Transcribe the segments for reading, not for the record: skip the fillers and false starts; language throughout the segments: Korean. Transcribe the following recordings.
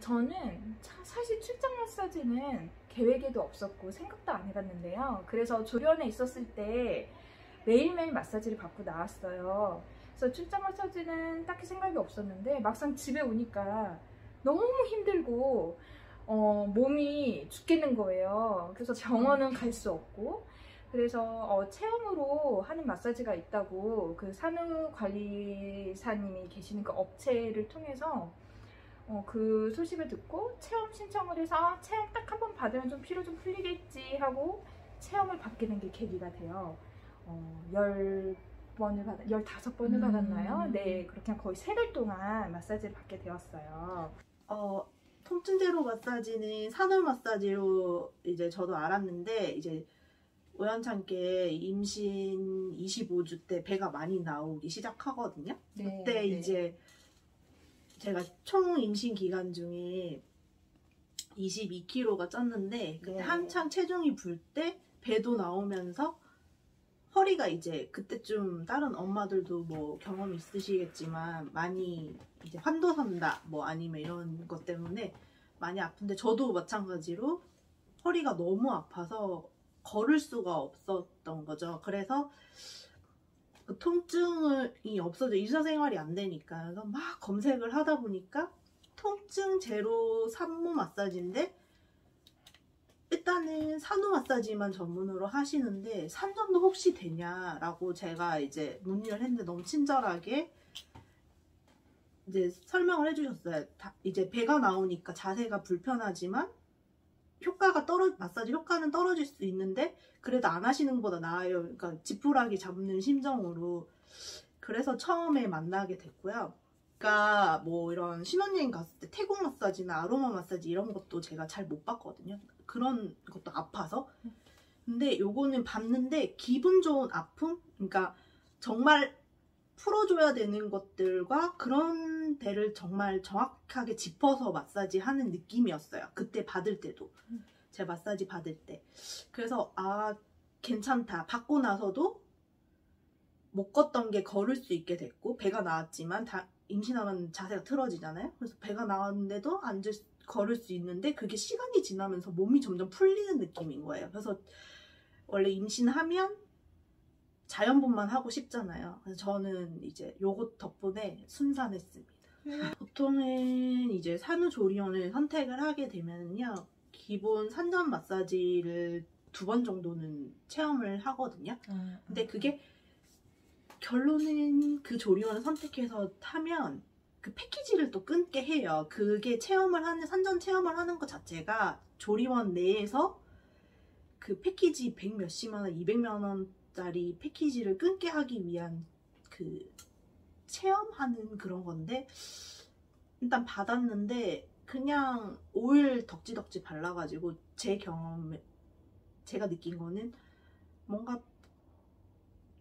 저는 사실 출장 마사지는 계획에도 없었고 생각도 안 해봤는데요. 그래서 조련에 있었을 때 매일매일 마사지를 받고 나왔어요. 그래서 출장 마사지는 딱히 생각이 없었는데 막상 집에 오니까 너무 힘들고 몸이 죽겠는 거예요. 그래서 병원은 갈 수 없고, 그래서 체험으로 하는 마사지가 있다고 그 산후관리사님이 계시는 그 업체를 통해서 그 소식을 듣고 체험 신청을 해서 체험 딱 한 번 받으면 좀 피로 좀 풀리겠지 하고 체험을 받게 된 게 계기가 돼요. 15번을 받았나요? 네, 그렇게 거의 3달 동안 마사지를 받게 되었어요. 통증 제로 마사지는 산후 마사지로 이제 저도 알았는데, 이제 우연찮게 임신 25주 때 배가 많이 나오기 시작하거든요. 네, 그때 네. 이제 제가 총 임신 기간 중에 22kg가 쪘는데, 그때 네. 한창 체중이 불 때 배도 나오면서 허리가 이제 그때쯤 다른 엄마들도 뭐 경험 있으시겠지만 많이 이제 환도선다 뭐 아니면 이런 것 때문에 많이 아픈데, 저도 마찬가지로 허리가 너무 아파서 걸을 수가 없었던 거죠. 그래서 그 통증이 없어져, 일상생활이 안 되니까. 그래서 막 검색을 하다 보니까 통증 제로 산모 마사지인데, 일단은 산후 마사지만 전문으로 하시는데 산전도 혹시 되냐라고 제가 이제 문의를 했는데, 너무 친절하게 이제 설명을 해주셨어요. 이제 배가 나오니까 자세가 불편하지만 마사지 효과는 떨어질 수 있는데 그래도 안 하시는 것보다 나아요. 그러니까 지푸라기 잡는 심정으로. 그래서 처음에 만나게 됐고요. 그러니까 뭐 이런 신혼여행 갔을 때 태국 마사지나 아로마 마사지 이런 것도 제가 잘 못 받거든요. 그런 것도 아파서. 근데 요거는 받는데 기분 좋은 아픔? 그러니까 정말 풀어줘야 되는 것들과 그런 데를 정말 정확하게 짚어서 마사지 하는 느낌이었어요. 그때 받을 때도. 제 마사지 받을 때. 그래서 괜찮다. 받고 나서도 못 걷던 게 걸을 수 있게 됐고, 배가 나왔지만 임신하면 자세가 틀어지잖아요. 그래서 배가 나왔는데도 걸을 수 있는데, 그게 시간이 지나면서 몸이 점점 풀리는 느낌인 거예요. 그래서 원래 임신하면 자연분만 하고 싶잖아요. 그래서 저는 이제 요것 덕분에 순산했습니다. 보통은 이제 산후조리원을 선택을 하게 되면요, 기본 산전 마사지를 2번 정도는 체험을 하거든요. 근데 그게 결론은 그 조리원을 선택해서 하면 그 패키지를 또 끊게 해요. 그게 산전 체험을 하는 것 자체가 조리원 내에서 그 패키지 100 몇십만 원, 200만 원짜리 패키지를 끊게 하기 위한 그 체험하는 그런 건데, 일단 받았는데 그냥 오일 덕지덕지 발라가지고 제가 느낀 거는 뭔가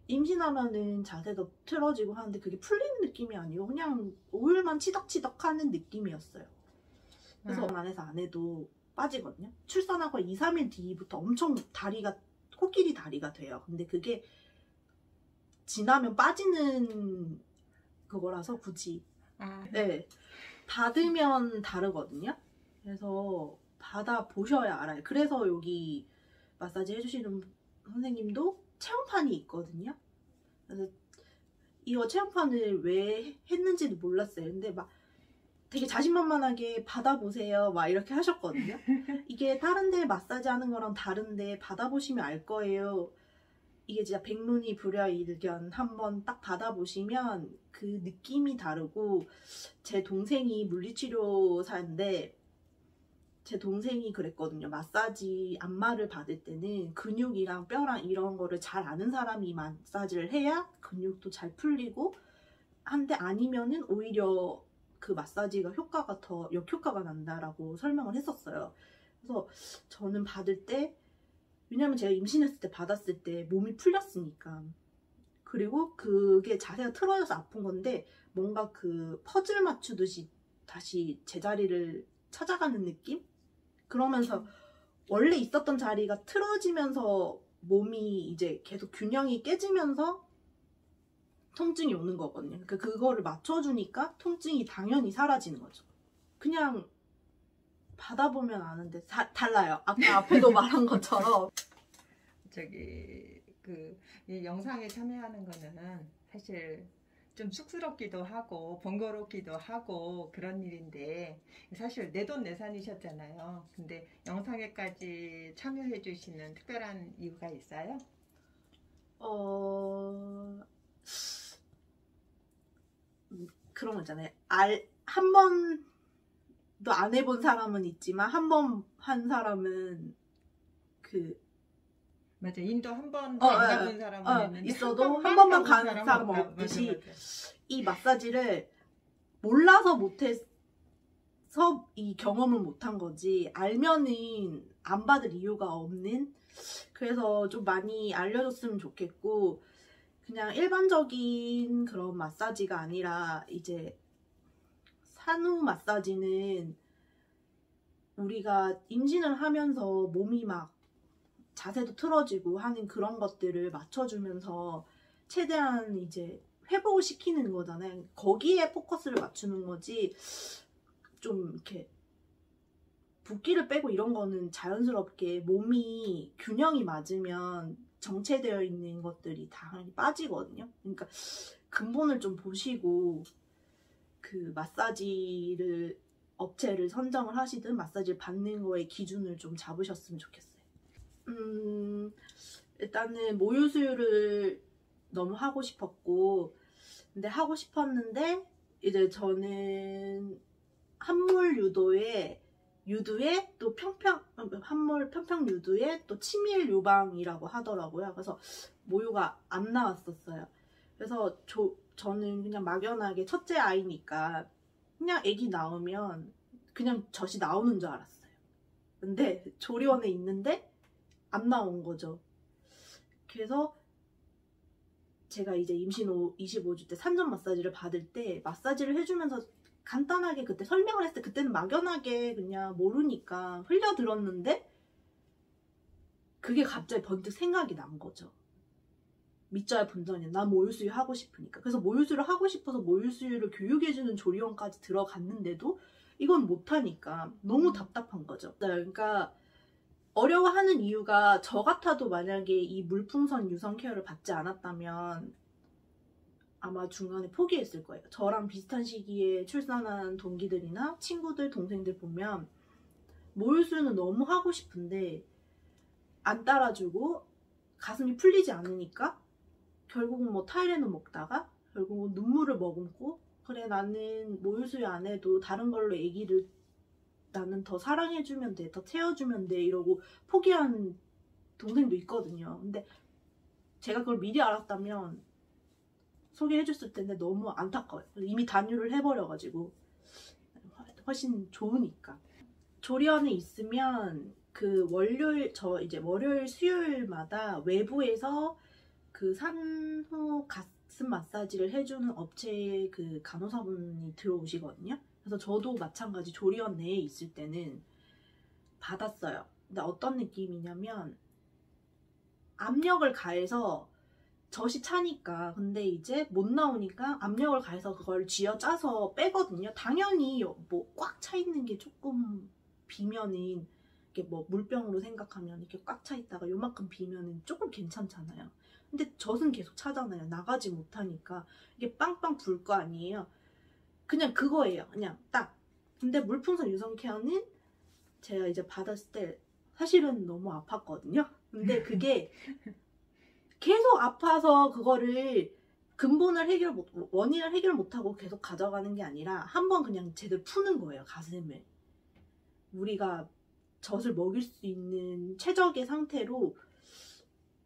임신하면은 자세도 틀어지고 하는데 그게 풀리는 느낌이 아니고 그냥 오일만 치덕치덕 하는 느낌이었어요. 그래서 안에서 안 해도 빠지거든요. 출산하고 2, 3일 뒤부터 엄청 코끼리 다리가 돼요. 근데 그게 지나면 빠지는 그거라서 굳이 네, 받으면 다르거든요. 그래서 받아보셔야 알아요. 그래서 여기 마사지 해주시는 선생님도 체험판이 있거든요. 그래서 이거 체험판을 왜 했는지도 몰랐어요. 근데 막 되게 자신만만하게 받아보세요 막 이렇게 하셨거든요. 이게 다른 데 마사지 하는 거랑 다른데 받아보시면 알 거예요. 이게 진짜 백문이 불여일견 한번 딱 받아보시면 그 느낌이 다르고, 제 동생이 물리치료사인데 제 동생이 그랬거든요. 마사지 안마를 받을 때는 근육이랑 뼈랑 이런 거를 잘 아는 사람이 마사지를 해야 근육도 잘 풀리고 한데, 아니면은 오히려 그 마사지가 효과가 더 역효과가 난다라고 설명을 했었어요. 그래서 저는 받을 때, 왜냐면 제가 임신했을 때 받았을 때 몸이 풀렸으니까, 그리고 그게 자세가 틀어져서 아픈 건데 뭔가 그 퍼즐 맞추듯이 다시 제자리를 찾아가는 느낌? 그러면서 원래 있었던 자리가 틀어지면서 몸이 이제 계속 균형이 깨지면서 통증이 오는 거거든요. 그러니까 그거를 맞춰주니까 통증이 당연히 사라지는 거죠. 그냥 받아보면 아는데 달라요. 아까 앞에도 말한 것처럼 이 영상에 참여하는 거는 사실 좀 쑥스럽기도 하고 번거롭기도 하고 그런 일인데 사실 내돈내산이셨잖아요. 근데 영상에까지 참여해 주시는 특별한 이유가 있어요? 그런 거 있잖아요. 한 번도 안 해본 사람은 있지만 한 번 한 사람은 맞아. 인도 한 번도 안 가본 사람은 있는데 있어도 한 번만 가는 사람 없듯이 이 마사지를 몰라서 못해서 이 경험을 못한 거지 알면은 안 받을 이유가 없는. 그래서 좀 많이 알려줬으면 좋겠고, 그냥 일반적인 그런 마사지가 아니라 이제 산후 마사지는 우리가 임신을 하면서 몸이 막 자세도 틀어지고 하는 그런 것들을 맞춰주면서 최대한 이제 회복을 시키는 거잖아요. 거기에 포커스를 맞추는 거지, 좀 이렇게 붓기를 빼고 이런 거는 자연스럽게 몸이 균형이 맞으면 정체되어 있는 것들이 당연히 빠지거든요. 그러니까 근본을 좀 보시고 그 마사지를 업체를 선정을 하시든 마사지를 받는 거에 기준을 좀 잡으셨으면 좋겠어요. 일단은 모유 수유를 너무 하고 싶었고, 근데 하고 싶었는데 이제 저는 함몰 유도에 또 함몰 편평 유도에 또 치밀 유방이라고 하더라고요. 그래서 모유가 안 나왔었어요. 그래서 저는 그냥 막연하게 첫째 아이니까 그냥 아기 나오면 그냥 젖이 나오는 줄 알았어요. 근데 조리원에 있는데 안 나온 거죠. 그래서 제가 이제 임신 25주 때 산전 마사지를 받을 때 마사지를 해주면서 간단하게 그때 설명을 했을 때, 그때는 막연하게 그냥 모르니까 흘려들었는데 그게 갑자기 번뜩 생각이 난 거죠. 밑져야 본전이야. 난 모유수유 하고 싶으니까. 그래서 모유수유를 하고 싶어서 모유수유를 교육해주는 조리원까지 들어갔는데도 이건 못하니까 너무 답답한 거죠. 그러니까 어려워하는 이유가, 저 같아도 만약에 이 물풍선 유선 케어를 받지 않았다면 아마 중간에 포기했을 거예요. 저랑 비슷한 시기에 출산한 동기들이나 친구들, 동생들 보면 모유수유는 너무 하고 싶은데 안 따라주고 가슴이 풀리지 않으니까 결국은 뭐 타이레놀 먹다가 결국은 눈물을 머금고, 그래 나는 모유수유 안 해도 다른 걸로 아기를 나는 더 사랑해주면 돼, 더 채워주면 돼 이러고 포기한 동생도 있거든요. 근데 제가 그걸 미리 알았다면 소개해줬을 텐데 너무 안타까워요. 이미 단유를 해버려가지고 훨씬 좋으니까. 조리원에 있으면 그 월요일 수요일마다 외부에서 그 산후 가슴 마사지를 해주는 업체의 그 간호사분이 들어오시거든요. 그래서 저도 마찬가지 조리원 내에 있을 때는 받았어요. 근데 어떤 느낌이냐면 압력을 가해서 젖이 차니까, 근데 이제 못 나오니까 압력을 가해서 그걸 쥐어짜서 빼거든요. 당연히 뭐 꽉 차 있는 게 조금 비면은, 이렇게 뭐 물병으로 생각하면 이렇게 꽉 차 있다가 요만큼 비면은 조금 괜찮잖아요. 근데 젖은 계속 차잖아요. 나가지 못하니까 이게 빵빵 불 거 아니에요. 그냥 그거예요. 그냥 딱. 근데 물풍선 유선 케어는 제가 이제 받았을 때 사실은 너무 아팠거든요. 근데 그게 계속 아파서 그거를 원인을 해결 못하고 계속 가져가는 게 아니라 한번 그냥 제대로 푸는 거예요. 가슴을. 우리가 젖을 먹일 수 있는 최적의 상태로,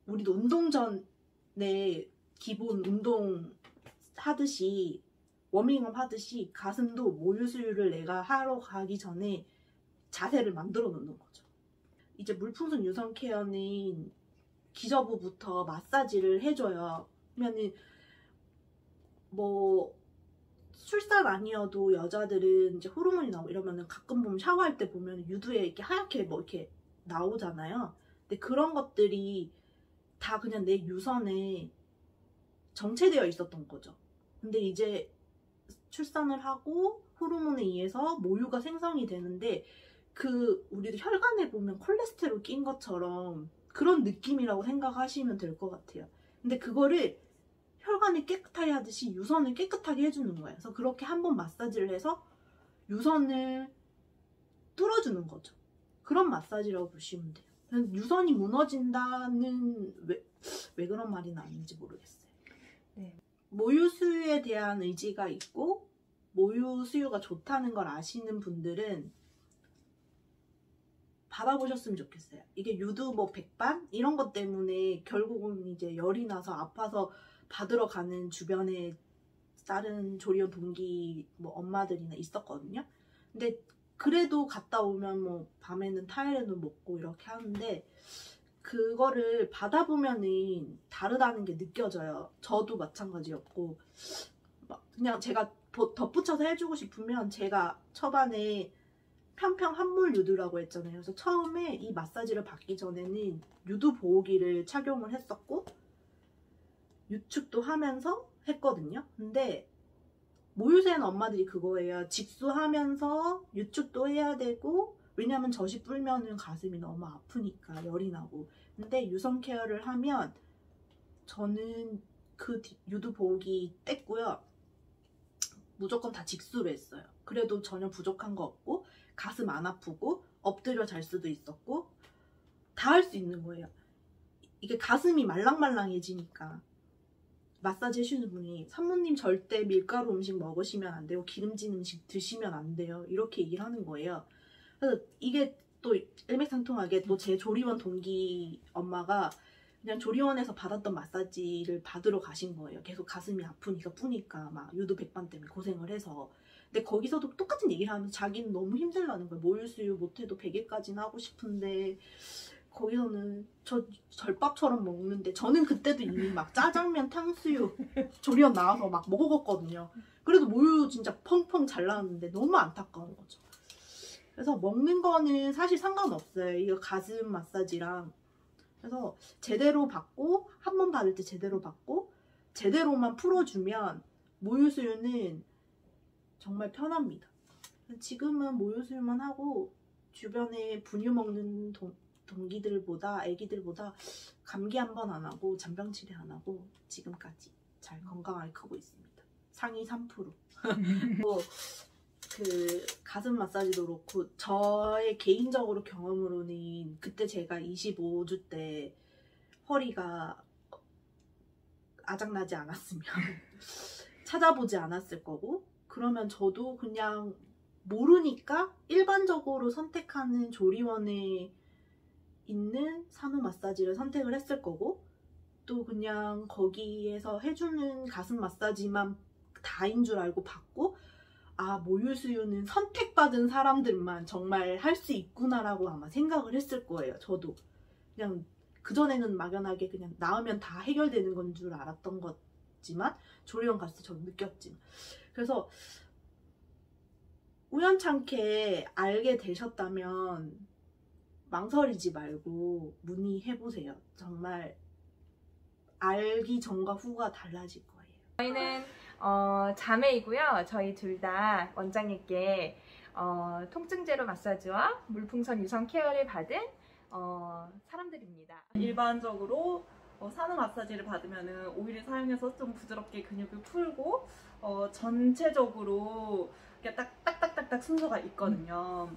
우리도 운동 전에 기본 운동 하듯이 워밍업 하듯이 가슴도 모유수유를 내가 하러 가기 전에 자세를 만들어 놓는 거죠. 이제 물풍선 유선 케어는 기저부부터 마사지를 해줘요. 그러면은 뭐 출산 아니어도 여자들은 이제 호르몬이 나오고 이러면은 가끔 보면 샤워할 때 보면 유두에 이렇게 하얗게 뭐 이렇게 나오잖아요. 근데 그런 것들이 다 그냥 내 유선에 정체되어 있었던 거죠. 근데 이제 출산을 하고 호르몬에 의해서 모유가 생성이 되는데 우리도 혈관에 보면 콜레스테롤 낀 것처럼 그런 느낌이라고 생각하시면 될 것 같아요. 근데 그거를 혈관을 깨끗하게 하듯이 유선을 깨끗하게 해주는 거예요. 그래서 그렇게 한번 마사지를 해서 유선을 뚫어주는 거죠. 그런 마사지라고 보시면 돼요. 유선이 무너진다는 왜 그런 말이 나왔는지 모르겠어요. 네. 모유수유에 대한 의지가 있고 모유수유가 좋다는 걸 아시는 분들은 받아보셨으면 좋겠어요. 이게 유두 뭐 백반 이런 것 때문에 결국은 이제 열이 나서 아파서 받으러 가는 주변에 다른 조리원 동기 뭐 엄마들이나 있었거든요. 근데 그래도 갔다 오면 뭐 밤에는 타이레놀 먹고 이렇게 하는데 그거를 받아보면은 다르다는 게 느껴져요. 저도 마찬가지였고 그냥 제가 덧붙여서 해주고 싶으면 제가 초반에 편평 함몰 유두라고 했잖아요. 그래서 처음에 이 마사지를 받기 전에는 유두 보호기를 착용을 했었고 유축도 하면서 했거든요. 근데 모유세는 엄마들이 그거예요. 직수하면서 유축도 해야 되고 왜냐면 젖이 불면은 가슴이 너무 아프니까 열이 나고. 근데 유선 케어를 하면 저는 그 유두 보호기 뗐고요. 무조건 다 직수로 했어요. 그래도 전혀 부족한 거 없고 가슴 안 아프고 엎드려 잘 수도 있었고 다 할 수 있는 거예요. 이게 가슴이 말랑말랑해지니까 마사지 해주는 분이 산모님 절대 밀가루 음식 먹으시면 안 되고 기름진 음식 드시면 안 돼요. 이렇게 얘기를 하는 거예요. 그래서 이게 또 일맥상통하게 또 제 조리원 동기 엄마가 그냥 조리원에서 받았던 마사지를 받으러 가신 거예요. 계속 가슴이 아프니까 뿌니까 막 유두 백반 때문에 고생을 해서. 근데 거기서도 똑같은 얘기를 하면서 자기는 너무 힘들다는 거예요. 모유수유 못해도 100일까지는 하고 싶은데 거기서는 저 절밥처럼 먹는데 저는 그때도 이미 막 짜장면, 탕수육 조리원 나와서 막 먹었거든요. 그래도 모유 진짜 펑펑 잘 나왔는데 너무 안타까운 거죠. 그래서 먹는 거는 사실 상관없어요. 이거 가슴 마사지랑. 그래서 제대로 받고 한 번 받을 때 제대로 받고 제대로만 풀어주면 모유수유는 정말 편합니다. 지금은 모유수유만 하고 주변에 분유 먹는 동기들보다 애기들보다 감기 한 번 안 하고 잔병 치레 안 하고 지금까지 잘 건강하게 크고 있습니다. 상위 3%. 그 가슴 마사지도 그렇고 저의 개인적으로 경험으로는 그때 제가 25주 때 허리가 아작나지 않았으면 찾아보지 않았을 거고 그러면 저도 그냥 모르니까 일반적으로 선택하는 조리원에 있는 산후 마사지를 선택을 했을 거고 또 그냥 거기에서 해주는 가슴 마사지만 다인 줄 알고 받고 아 모유수유는 선택받은 사람들만 정말 할 수 있구나라고 아마 생각을 했을 거예요. 저도 그냥 그전에는 막연하게 그냥 낳으면 다 해결되는 건 줄 알았던 거지만 조리원 갔을 때 저도 느꼈지만 그래서 우연찮게 알게 되셨다면 망설이지 말고 문의해보세요. 정말 알기 전과 후가 달라질 거예요. 저희는 자매이고요. 저희 둘 다 원장님께 통증 제로 마사지와 물풍선 유선 케어를 받은 사람들입니다. 일반적으로 산후 마사지를 받으면 오일을 사용해서 좀 부드럽게 근육을 풀고 전체적으로 딱딱딱딱 순서가 있거든요.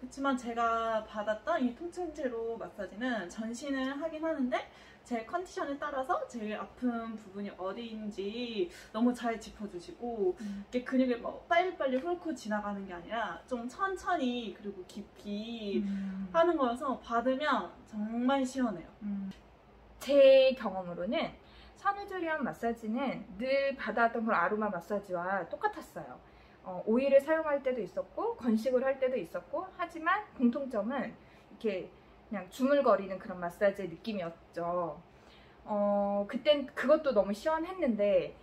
그렇지만 제가 받았던 이 통증 제로 마사지는 전신을 하긴 하는데 제 컨디션에 따라서 제일 아픈 부분이 어디인지 너무 잘 짚어주시고 이렇게 근육을 뭐 빨리빨리 훑고 지나가는 게 아니라 좀 천천히 그리고 깊이 하는 거여서 받으면 정말 시원해요. 제 경험으로는 산후조리원 마사지는 늘 받아왔던 그런 아로마 마사지와 똑같았어요. 오일을 사용할 때도 있었고 건식을 할 때도 있었고 하지만 공통점은 이렇게 그냥 중얼거리는 그런 마사지의 느낌이었죠. 그땐 그것도 너무 시원했는데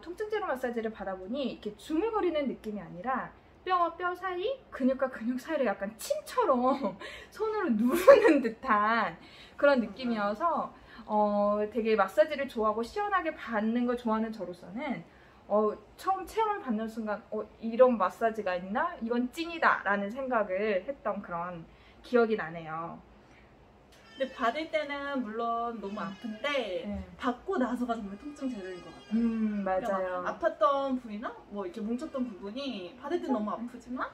통증 제로 마사지를 받아보니 이렇게 중얼거리는 느낌이 아니라 뼈와 뼈 사이, 근육과 근육 사이를 약간 침처럼 손으로 누르는 듯한 그런 느낌이어서 되게 마사지를 좋아하고 시원하게 받는 걸 좋아하는 저로서는 처음 체험을 받는 순간 이런 마사지가 있나? 이건 찐이다 라는 생각을 했던 그런 기억이 나네요. 근데 받을 때는 물론 너무 아픈데 네. 받고 나서가 정말 통증 제로인 것 같아요. 맞아요. 그러니까 아팠던 부위나 뭐 이렇게 뭉쳤던 부분이 받을 때 너무 아프지만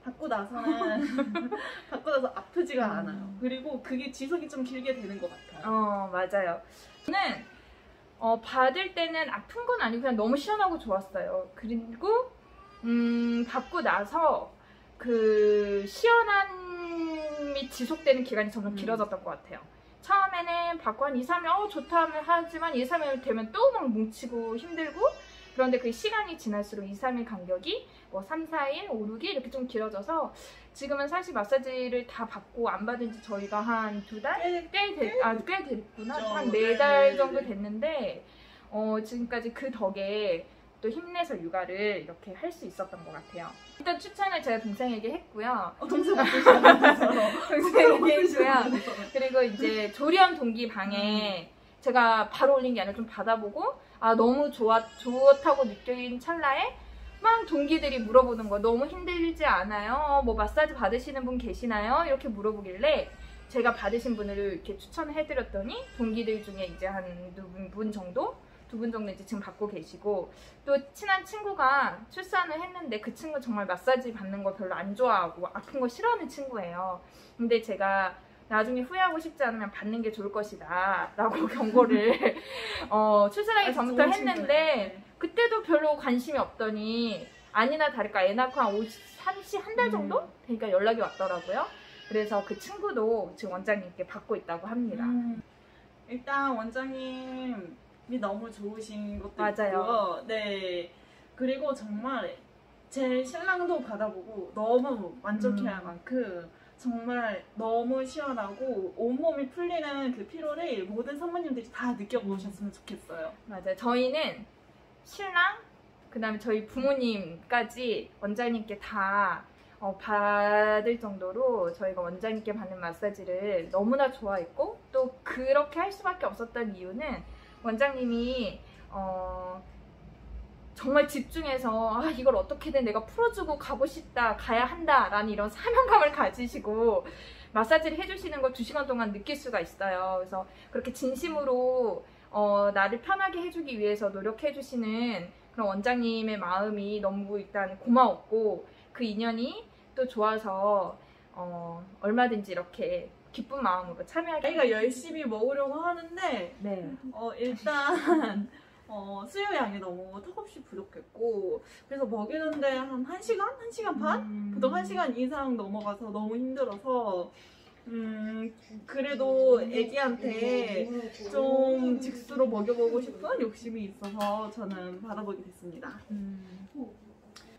받고 나서는 받고 나서 아프지가 않아요. 그리고 그게 지속이 좀 길게 되는 것 같아요. 맞아요. 저는 받을 때는 아픈 건 아니고 그냥 너무 시원하고 좋았어요. 그리고 받고 나서 그 시원함이 지속되는 기간이 점점 길어졌던 것 같아요. 처음에는 받고 한 2, 3일 좋다 하지만 2, 3일 되면 또 막 뭉치고 힘들고, 그런데 그 시간이 지날수록 2, 3일 간격이 뭐 3, 4일, 5, 6일 이렇게 좀 길어져서 지금은 사실 마사지를 다 받고 안 받은 지 저희가 한 2달? 꽤 됐구나. 한 4달 정도 됐는데 지금까지 그 덕에 또 힘내서 육아를 이렇게 할 수 있었던 것 같아요. 일단 추천을 제가 동생에게 했고요. 동생 어떠시나요? 동생에게 했고요. 그리고 이제 조리원 동기 방에 제가 바로 올린 게 아니라 좀 받아보고 너무 좋다고 느낀 찰나에 막 동기들이 물어보는 거, 너무 힘들지 않아요? 뭐 마사지 받으시는 분 계시나요? 이렇게 물어보길래 제가 받으신 분을 이렇게 추천을 해드렸더니 동기들 중에 이제 한 두 분 정도 이제 지금 받고 계시고, 또 친한 친구가 출산을 했는데 그 친구 정말 마사지 받는 거 별로 안 좋아하고 아픈 거 싫어하는 친구예요. 근데 제가 나중에 후회하고 싶지 않으면 받는 게 좋을 것이다 라고 경고를 출산하기 전부터 했는데 그때도 별로 관심이 없더니 아니나 다를까 애 낳고 한 달 정도? 그러니까 연락이 왔더라고요. 그래서 그 친구도 지금 원장님께 받고 있다고 합니다. 일단 원장님이 너무 좋으신 것도 맞아요. 있고요. 네. 그리고 정말 제 신랑도 받아보고 너무 만족해할 만큼 정말 너무 시원하고 온몸이 풀리는 그 피로를 모든 산모님들이 다 느껴보셨으면 좋겠어요. 맞아요. 저희는 신랑, 그 다음에 저희 부모님까지 원장님께 다 받을 정도로 저희가 원장님께 받는 마사지를 너무나 좋아했고, 또 그렇게 할 수밖에 없었던 이유는 원장님이 정말 집중해서 이걸 어떻게든 내가 풀어주고 가고 싶다, 가야 한다 라는 이런 사명감을 가지시고 마사지를 해주시는 걸 2시간 동안 느낄 수가 있어요. 그래서 그렇게 진심으로 나를 편하게 해주기 위해서 노력해주시는 그런 원장님의 마음이 너무 일단 고마웠고, 그 인연이 또 좋아서 얼마든지 이렇게 기쁜 마음으로 참여하게. 아이가 열심히 먹으려고 하는데 네. 일단 수유량이 너무 턱없이 부족했고, 그래서 먹이는데 한 1시간? 1시간 반? 보통 1시간 이상 넘어가서 너무 힘들어서 그래도 애기한테 좀 직수로 먹여보고 싶은 욕심이 있어서 저는 받아보게 됐습니다.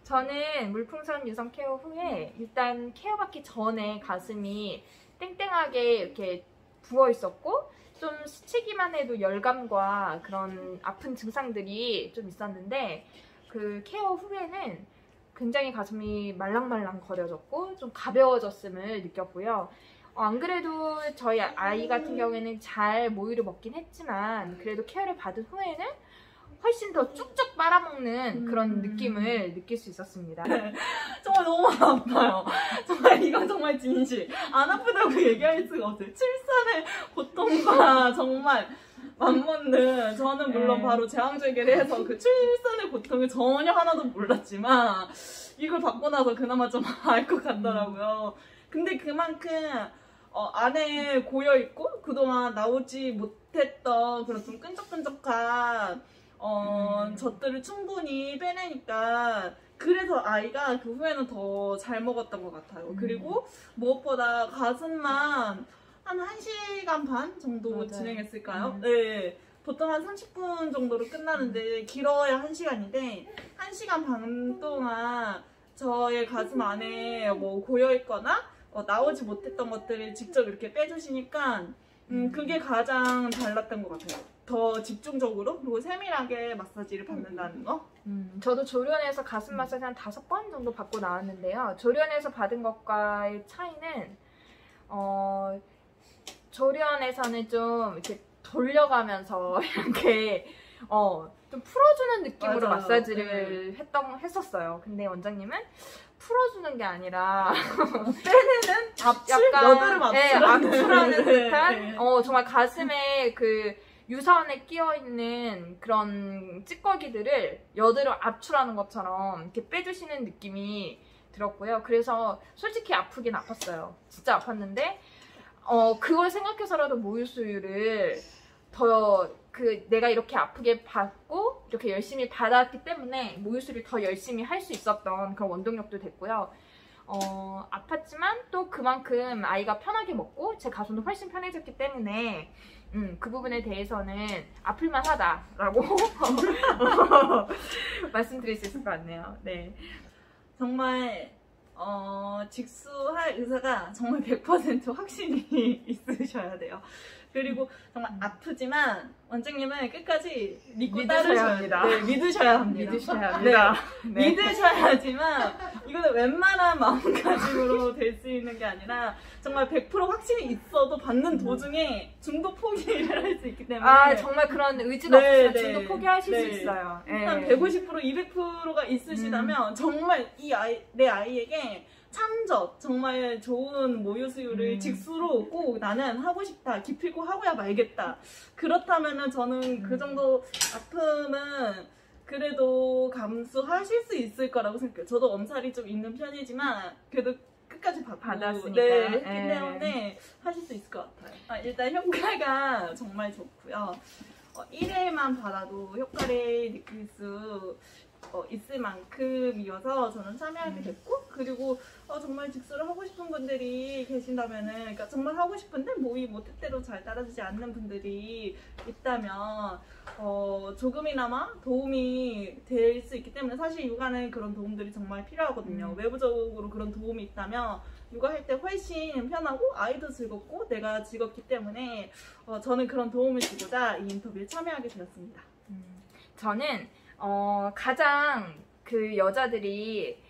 저는 물풍선 유성 케어 후에 일단 케어받기 전에 가슴이 땡땡하게 이렇게 부어 있었고, 좀 스치기만 해도 열감과 그런 아픈 증상들이 좀 있었는데, 그 케어 후에는 굉장히 가슴이 말랑말랑 거려졌고 좀 가벼워졌음을 느꼈고요. 안 그래도 저희 아이 같은 경우에는 잘 모유를 먹긴 했지만 그래도 케어를 받은 후에는 훨씬 더 쭉쭉 빨아먹는 그런 느낌을 느낄 수 있었습니다. 정말 너무 아파요. 정말 이건 정말 진실. 안 아프다고 얘기할 수가 없어요. 출산의 고통과 정말 맞먹는, 저는 물론 바로 제왕절개를 해서 그 출산의 고통을 전혀 하나도 몰랐지만 이걸 받고 나서 그나마 좀 알 것 같더라고요. 근데 그만큼 안에 고여있고 그동안 나오지 못했던 그런 좀 끈적끈적한 젖들을 충분히 빼내니까, 그래서 아이가 그 후에는 더 잘 먹었던 것 같아요. 그리고 무엇보다 가슴만 한 1시간 반 정도 맞아요. 진행했을까요? 네. 보통 한 30분 정도로 끝나는데 길어야 1시간인데 1시간 반 동안 저의 가슴 안에 뭐 고여있거나 나오지 못했던 것들을 직접 이렇게 빼주시니까 그게 가장 달랐던 것 같아요. 더 집중적으로 그리고 세밀하게 마사지를 받는다는 거. 저도 조련에서 가슴 마사지 한 5번 정도 받고 나왔는데요. 조련에서 받은 것과의 차이는 조련에서는 좀 이렇게 돌려가면서 이렇게 좀 풀어주는 느낌으로 맞아요. 마사지를 했었어요. 근데 원장님은 풀어주는 게 아니라 빼내는 압출? 여드름 압출하는 압출하는 듯한 네. 정말 가슴에 그 유선에 끼어있는 그런 찌꺼기들을 여드름 압출하는 것처럼 이렇게 빼주시는 느낌이 들었고요. 그래서 솔직히 아프긴 아팠어요. 진짜 아팠는데 그걸 생각해서라도 모유수유를 더 내가 이렇게 아프게 받고 이렇게 열심히 받았기 때문에 모유수유를 더 열심히 할 수 있었던 그런 원동력도 됐고요. 아팠지만 또 그만큼 아이가 편하게 먹고 제 가슴도 훨씬 편해졌기 때문에 그 부분에 대해서는 아플만 하다라고 말씀드릴 수 있을 것 같네요. 네. 정말 직수할 의사가 정말 100% 확신이 있으셔야 돼요. 그리고 정말 아프지만 원장님은 끝까지 믿고 믿으셔야 따르셔야 합니다. 네, 믿으셔야 합니다. 믿으셔야 합니다. 네. 믿으셔야지만 이거는 웬만한 마음가짐으로 될 수 있는 게 아니라 정말 100% 확신이 있어도 받는 도중에 중도 포기를 할 수 있기 때문에 정말 그런 의지가 네, 없으면 네. 중도 포기하실 네. 수 있어요. 한 150%, 200%가 있으시다면 정말 내 아이에게 참적, 정말 좋은 모유수유를 직수로 꼭 나는 하고 싶다, 기필코 하고야 말겠다. 그렇다면은 저는 그 정도 아픔은 그래도 감수하실 수 있을 거라고 생각해요. 저도 엄살이 좀 있는 편이지만 그래도 끝까지 받았으니까. 네, 했기 네. 때문에 하실 수 있을 것 같아요. 일단 효과가 정말 좋고요. 1회만 받아도 효과를 느낄 수 있을 만큼이어서 저는 참여하게 됐고, 그리고 정말 직수를 하고 싶은 분들이 계신다면은, 그러니까 정말 하고 싶은데 몸이 뭐 뜻대로 잘 따라주지 않는 분들이 있다면 조금이나마 도움이 될 수 있기 때문에, 사실 육아는 그런 도움들이 정말 필요하거든요. 외부적으로 그런 도움이 있다면 육아할 때 훨씬 편하고 아이도 즐겁고 내가 즐겁기 때문에 저는 그런 도움을 주고자 이 인터뷰에 참여하게 되었습니다. 저는 가장 그 여자들이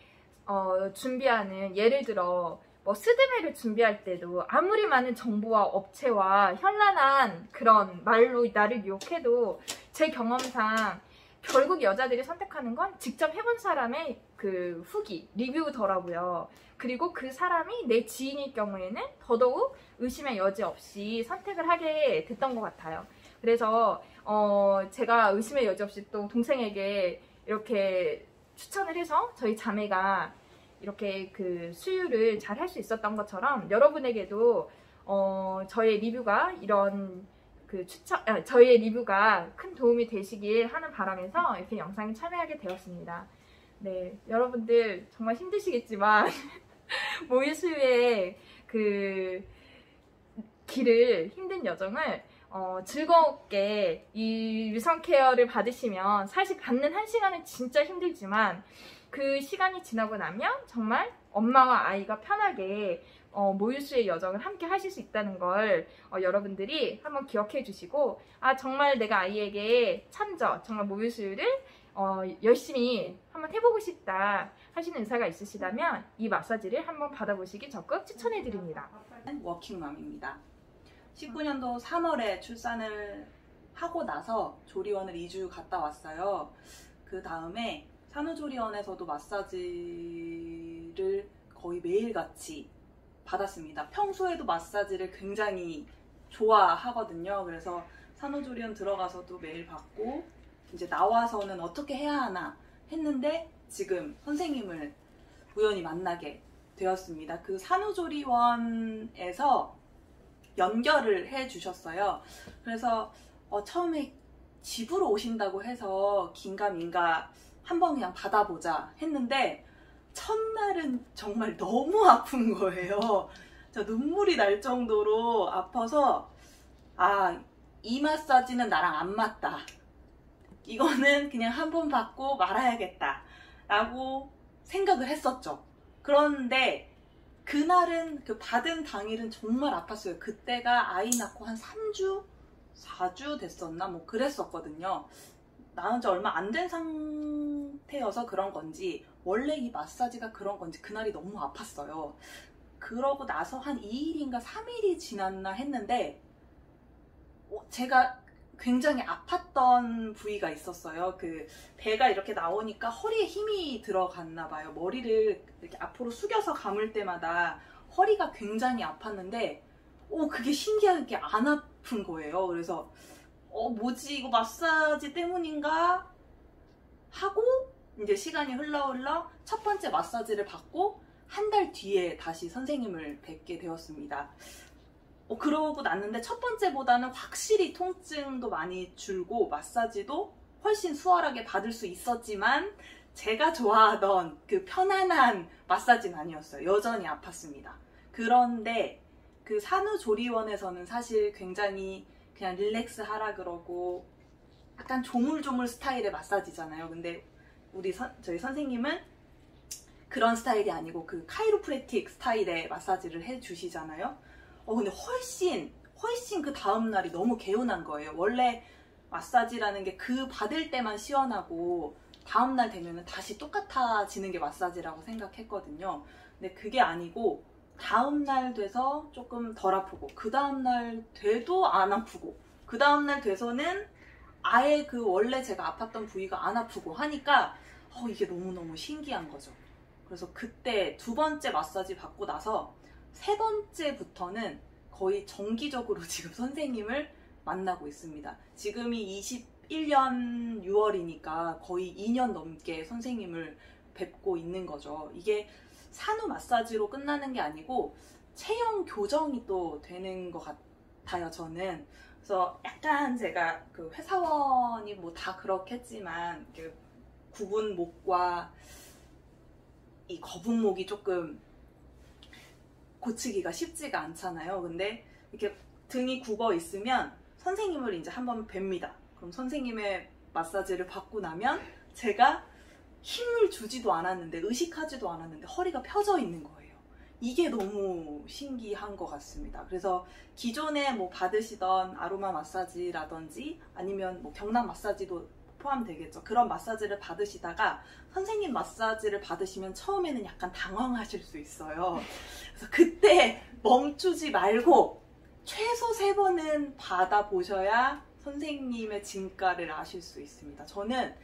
준비하는, 예를 들어 뭐 스드메를 준비할 때도 아무리 많은 정보와 업체와 현란한 그런 말로 나를 유혹해도 제 경험상 결국 여자들이 선택하는 건 직접 해본 사람의 그 후기, 리뷰더라고요. 그리고 그 사람이 내 지인일 경우에는 더더욱 의심의 여지 없이 선택을 하게 됐던 것 같아요. 그래서 제가 의심의 여지 없이 또 동생에게 이렇게 추천을 해서 저희 자매가 이렇게 그 수유를 잘 할 수 있었던 것처럼, 여러분에게도 저의 리뷰가 저의 리뷰가 큰 도움이 되시길 하는 바람에서 이렇게 영상에 참여하게 되었습니다. 네, 여러분들 정말 힘드시겠지만 모유수유의 그 길을, 힘든 여정을 즐겁게 이 유선 케어를 받으시면, 사실 받는 한 시간은 진짜 힘들지만 그 시간이 지나고 나면 정말 엄마와 아이가 편하게 모유수유의 여정을 함께 하실 수 있다는 걸 여러분들이 한번 기억해 주시고, 정말 내가 아이에게 정말 모유수유를 열심히 한번 해보고 싶다 하시는 의사가 있으시다면 이 마사지를 한번 받아보시기 적극 추천해 드립니다. 워킹맘입니다. 19년도 3월에 출산을 하고 나서 조리원을 2주 갔다 왔어요. 그 다음에 산후조리원에서도 마사지를 거의 매일같이 받았습니다. 평소에도 마사지를 굉장히 좋아하거든요. 그래서 산후조리원 들어가서도 매일 받고, 이제 나와서는 어떻게 해야 하나 했는데 지금 선생님을 우연히 만나게 되었습니다. 그 산후조리원에서 연결을 해 주셨어요. 그래서 처음에 집으로 오신다고 해서 긴가민가 한번 그냥 받아보자 했는데 첫날은 정말 너무 아픈 거예요. 저 눈물이 날 정도로 아파서 이 마사지는 나랑 안 맞다. 이거는 그냥 한 번 받고 말아야겠다 라고 생각을 했었죠. 그런데 그날은, 그 받은 당일은 정말 아팠어요. 그때가 아이 낳고 한 3주? 4주 됐었나? 뭐 그랬었거든요. 낳은 지 얼마 안 된 상태여서 그런 건지, 원래 이 마사지가 그런 건지 그날이 너무 아팠어요. 그러고 나서 한 2일인가 3일이 지났나 했는데 제가 굉장히 아팠던 부위가 있었어요. 그 배가 이렇게 나오니까 허리에 힘이 들어갔나 봐요. 머리를 이렇게 앞으로 숙여서 감을 때마다 허리가 굉장히 아팠는데 그게 신기하게 안 아픈 거예요. 그래서 뭐지 이거 마사지 때문인가 하고 이제 시간이 흘러 첫 번째 마사지를 받고 한 달 뒤에 다시 선생님을 뵙게 되었습니다. 그러고 났는데 첫 번째보다는 확실히 통증도 많이 줄고 마사지도 훨씬 수월하게 받을 수 있었지만 제가 좋아하던 그 편안한 마사지는 아니었어요. 여전히 아팠습니다. 그런데 그 산후조리원에서는 사실 굉장히 그냥 릴렉스 하라 그러고 약간 조물조물 스타일의 마사지잖아요. 근데 저희 선생님은 그런 스타일이 아니고 그 카이로프래틱 스타일의 마사지를 해주시잖아요. 근데 훨씬 그 다음날이 너무 개운한 거예요. 원래 마사지라는 게 그 받을 때만 시원하고 다음날 되면 다시 똑같아지는 게 마사지라고 생각했거든요. 근데 그게 아니고 다음날 돼서 조금 덜 아프고 그 다음날 돼도 안 아프고 그 다음날 돼서는 아예 그 원래 제가 아팠던 부위가 안 아프고 하니까 이게 너무너무 신기한 거죠. 그래서 그때 두 번째 마사지 받고 나서 세 번째부터는 거의 정기적으로 지금 선생님을 만나고 있습니다. 지금이 21년 6월이니까 거의 2년 넘게 선생님을 뵙고 있는 거죠. 이게 산후 마사지로 끝나는 게 아니고 체형 교정이 또 되는 것 같아요, 저는. 그래서 약간 제가 그 회사원이 뭐 다 그렇겠지만 굽은 목과 이 거북목이 조금 고치기가 쉽지가 않잖아요. 근데 이렇게 등이 굽어 있으면 선생님을 이제 한번 뵙니다. 그럼 선생님의 마사지를 받고 나면 제가 힘을 주지도 않았는데 의식하지도 않았는데 허리가 펴져 있는 거예요. 이게 너무 신기한 것 같습니다. 그래서 기존에 뭐 받으시던 아로마 마사지라든지 아니면 뭐 경락 마사지도 포함되겠죠. 그런 마사지를 받으시다가 선생님 마사지를 받으시면 처음에는 약간 당황하실 수 있어요. 그래서 그때 멈추지 말고 최소 3번은 받아보셔야 선생님의 진가를 아실 수 있습니다. 저는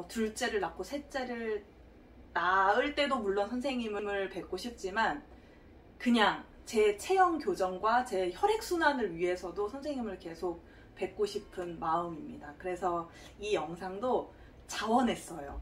둘째를 낳고 셋째를 낳을 때도 물론 선생님을 뵙고 싶지만 그냥 제 체형 교정과 제 혈액순환을 위해서도 선생님을 계속 뵙고 싶은 마음입니다. 그래서 이 영상도 자원했어요.